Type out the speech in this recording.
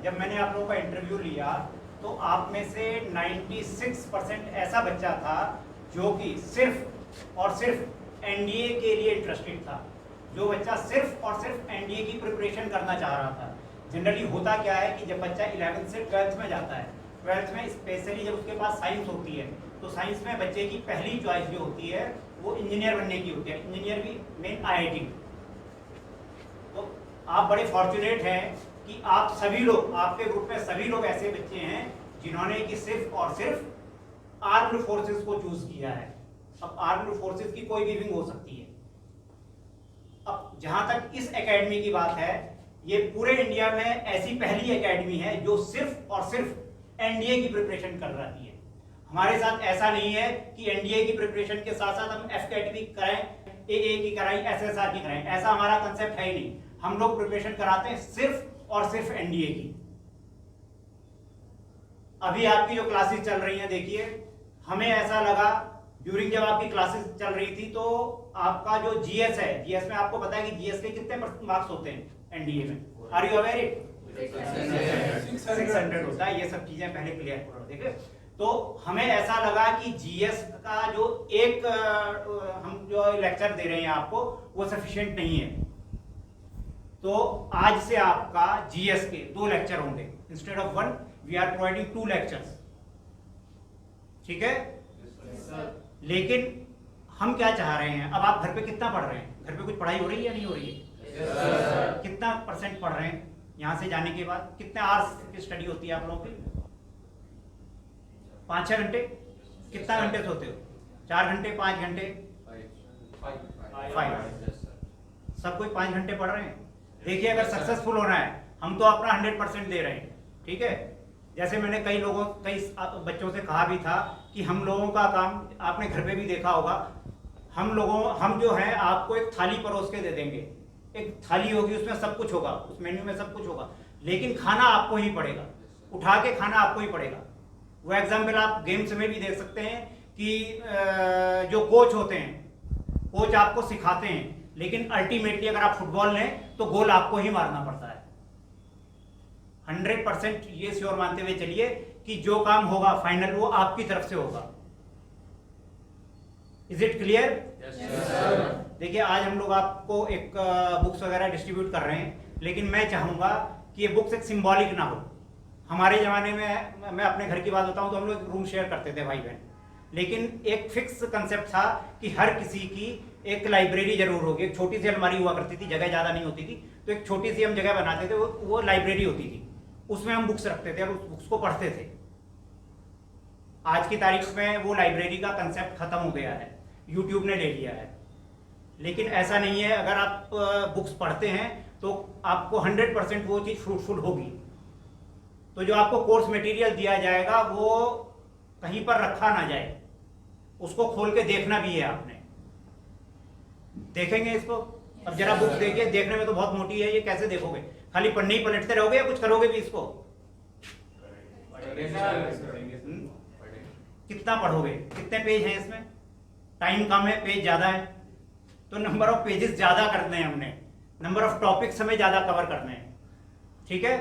जब मैंने आप लोगों का इंटरव्यू लिया तो आप में से 96% ऐसा बच्चा था जो कि सिर्फ और सिर्फ एनडीए के लिए इंटरेस्टेड था, जो बच्चा सिर्फ और सिर्फ एनडीए की प्रिपरेशन करना चाह रहा था। जनरली होता क्या है कि जब बच्चा 11th से 12th में जाता है, 12th में स्पेशली जब उसके पास साइंस होती है तो साइंस में बच्चे की पहली चॉइस जो होती है वो इंजीनियर बनने की होती है, इंजीनियर भी मेन आईआईटी। तो आप बड़े फॉर्चुनेट हैं कि आप सभी लोग, आपके ग्रुप में सभी लोग ऐसे बच्चे हैं जिन्होंने कि सिर्फ और सिर्फ आर्म्ड फोर्सेस को चूज किया है। अब आर्म्ड फोर्सेस की कोई भी विंग हो सकती है। अब जहां तक इस एकेडमी की बात है, ये पूरे इंडिया में ऐसी पहली एकेडमी है जो सिर्फ और सिर्फ एनडीए की प्रिपरेशन कर रही है। हमारे साथ ऐसा नहीं है कि एनडीए की प्रिपरेशन के साथ साथ हम एफकेट भी कराएं, एए की कराएं, एसएसआर की कराएं, ऐसा हमारा कंसेप्ट है ही नहीं। हम लोग प्रिपरेशन कराते हैं सिर्फ और सिर्फ एनडीए की। अभी आपकी जो क्लासेस चल रही हैं, देखिए हमें ऐसा लगा ड्यूरिंग जब आपकी क्लासेस चल रही थी तो आपका जो जीएस है, जीएस में आपको पता है कि जीएस के कितने मार्क्स होते हैं एनडीए में? Are you aware it? 600 होता है। ये सब चीजें पहले क्लियर करो। देखिए तो हमें ऐसा लगा कि जीएस का जो एक हम जो लेक्चर दे रहे हैं आपको वो सफिशिएंट नहीं है, तो आज से आपका जीएस के 2 लेक्चर होंगे। Instead of 1 we are providing 2 lectures. ठीक है? लेकिन हम क्या चाह रहे हैं, अब आप घर पे कितना पढ़ रहे हैं? घर पे कुछ पढ़ाई हो रही है या नहीं हो रही है? कितना % पढ़ रहे हैं? यहाँ से जाने के बाद कितने आवर्स की स्टडी होती है आप लोगों की? 5-6 घंटे? कितना घंटे सोते हो? 4 घंटे, 5 घंटे? 5। सब कोई 5 घंटे पढ़ रहे हैं। देखिए अगर सक्सेसफुल होना है, हम तो अपना 100% दे रहे हैं। ठीक है? जैसे मैंने कई बच्चों से कहा भी था कि हम लोगों का काम आपने घर पे भी देखा होगा, हम जो है आपको एक थाली परोस के दे देंगे। एक थाली होगी, उसमें सब कुछ होगा, उस मेन्यू में सब कुछ होगा, लेकिन खाना आपको ही पड़ेगा, उठा के खाना आपको ही पड़ेगा। वो एग्जाम्पल आप गेम्स में भी देख सकते हैं कि जो कोच होते हैं, कोच आपको सिखाते हैं, लेकिन अल्टीमेटली अगर आप फुटबॉल लें तो गोल आपको ही मारना पड़ता है। 100% ये श्योर मानते हुए चलिए कि जो काम होगा फाइनल वो आपकी तरफ से होगा। Is it clear? देखिए आज हम लोग आपको एक बुक्स वगैरह डिस्ट्रीब्यूट कर रहे हैं, लेकिन मैं चाहूंगा कि ये बुक्स एक सिंबॉलिक ना हो। हमारे जमाने में, मैं अपने घर की बात बताऊं तो हम लोग रूम शेयर करते थे भाई बहन, लेकिन एक फिक्स कंसेप्ट था कि हर किसी की एक लाइब्रेरी जरूर होगी। एक छोटी सी अलमारी हुआ करती थी, जगह ज्यादा नहीं होती थी, तो एक छोटी सी हम जगह बनाते थे, वो लाइब्रेरी होती थी, उसमें हम बुक्स रखते थे और उस बुक्स को पढ़ते थे। आज की तारीख में वो लाइब्रेरी का कंसेप्ट खत्म हो गया है, यूट्यूब ने ले लिया है। लेकिन ऐसा नहीं है, अगर आप बुक्स पढ़ते हैं तो आपको 100% वो चीज़ फ्रूटफुल होगी। तो जो आपको कोर्स मटेरियल दिया जाएगा वो कहीं पर रखा ना जाए, उसको खोल के देखना भी है आपने। देखेंगे इसको? अब जरा बुक देखिए, देखने में तो बहुत मोटी है, ये कैसे देखोगे? खाली पढ़ने ही पलटते रहोगे या कुछ करोगे भी इसको? कितना पढ़ोगे? कितने पेज हैं इसमें? टाइम कम है, पेज ज्यादा है, तो नंबर ऑफ पेजेस ज्यादा करने हैं हमने, नंबर ऑफ टॉपिक्स हमें ज्यादा कवर करने हैं। ठीक है?